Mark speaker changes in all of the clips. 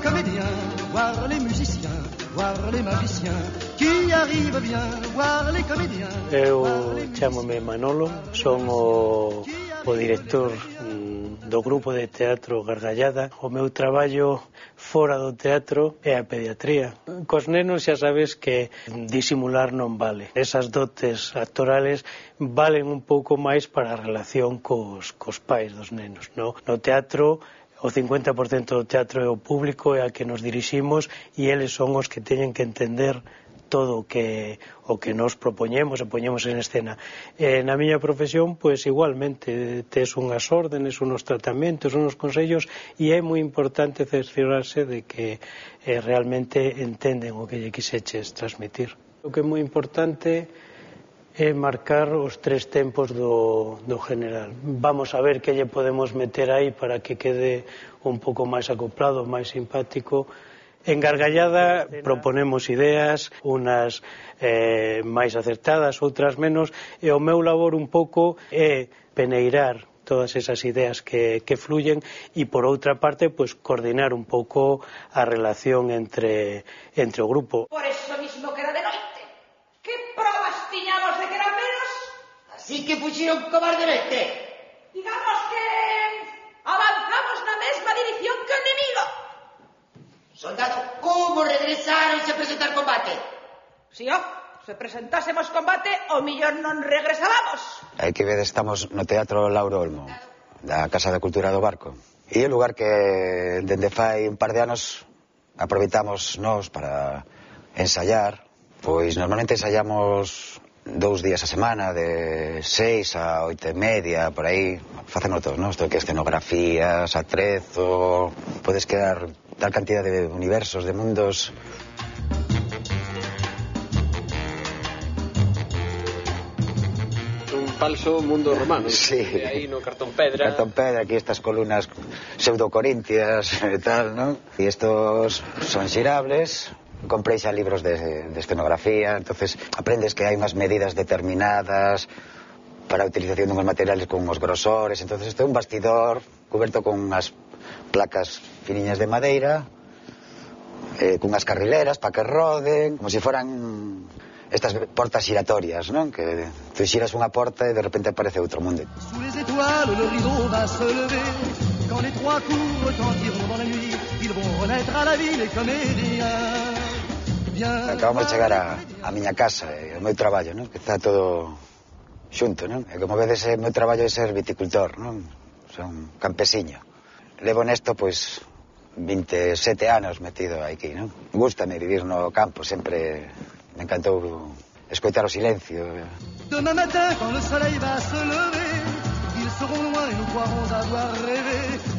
Speaker 1: comédiens, voir les musiciens, voir les magiciens qui arrivent bien, voir les comédiens.
Speaker 2: Eu chámome Manolo, son o director do grupo de teatro Gargallada. O meu traballo fora do teatro é a pediatría. Cos nenos xa sabes que disimular non vale. Esas dotes actorales valen un pouco máis para a relación cos pais dos nenos. No teatro, o 50% do teatro é o público, é a que nos diriximos, e eles son os que teñen que entender todo o que nos propoñemos e poñemos en escena. Na miña profesión, pois igualmente, tes unhas órdenes, unos tratamentos, unos consellos, e é moi importante cerciorarse de que realmente entenden o que lle quiseches transmitir. O que é moi importante é marcar os 3 tempos do general. Vamos a ver que lle podemos meter aí para que quede un pouco máis acoplado, máis simpático. En Gargallada proponemos ideas, unas máis acertadas, outras menos, e o meu labor un pouco é peneirar todas esas ideas que fluyen e, por outra parte, pues, coordinar un pouco a relación entre o grupo.
Speaker 3: Por eso mismo que era de noite. Que probas tiñamos de que eran menos?
Speaker 4: Así que fuxiron cobardemente.
Speaker 3: Digamos que avanzamos na mesma dirección que o enemigo.
Speaker 4: Soldado, como regresaron se presentar combate?
Speaker 3: Si, se presentásemos combate, o millor non regresábamos.
Speaker 5: Hai que ver, estamos no Teatro Lauro Olmo, da Casa da Cultura do Barco. E é un lugar que, dende fai un par de anos, aproveitamos nós para ensayar. Pois normalmente ensayamos 2 días a semana, de 6 a 8:30, por aí. Facemos todos, non? Isto que escenografías, atrezo, podes crear tal cantidad de universos, de mundos.
Speaker 6: Un falso mundo romano.
Speaker 5: Sí.
Speaker 6: Aí no cartón pedra.
Speaker 5: Cartón pedra, aquí estas columnas pseudo-corintias e tal, non? E estos son xirables. Comprei xa libros de escenografía, entonces aprendes que hai unhas medidas determinadas para a utilización dunhos materiales con uns grosores. Entonces isto é un bastidor coberto con unhas placas finiñas de madeira, cunhas carrileras para que roden, como se foran estas portas giratorias, non? Que tú xiras unha porta e de repente aparece outro mundo.
Speaker 1: Sous les étoiles le rideau va se lever. Quand les 3 coups retentiront dans la nuit, ils vont renaître à la vie les comédiens.
Speaker 5: Acabamos de chegar a miña casa e o meu traballo, non? Que está todo xunto, non? E como vedes, o meu traballo é ser viticultor, non? Son campesiño. Levo nesto, pois, 27 anos metido aquí, non? Gústame vivir no campo, sempre me encantou escoitar o silencio.
Speaker 1: Demain matin, quand le soleil va se lever, ils seront loin et nous croirons avoir rêvé.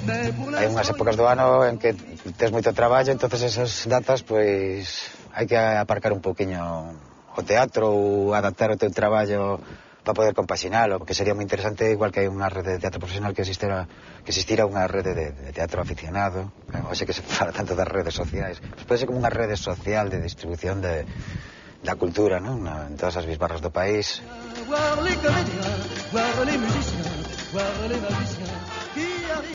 Speaker 5: Hai unhas épocas do ano en que tes moito traballo, entonces esas datas, pois, hai que aparcar un poquinho o teatro ou adaptar o teu traballo para poder compaxinalo, porque sería moi interesante, igual que hai unha rede de teatro profesional, que existira unha rede de teatro aficionado. Oxe que se fala tanto das redes sociais, pues pode ser como unha rede social de distribución da cultura, non? En todas as bisbarras do país.
Speaker 1: Voir les comédiens, voir les musiciens, voir les magiciens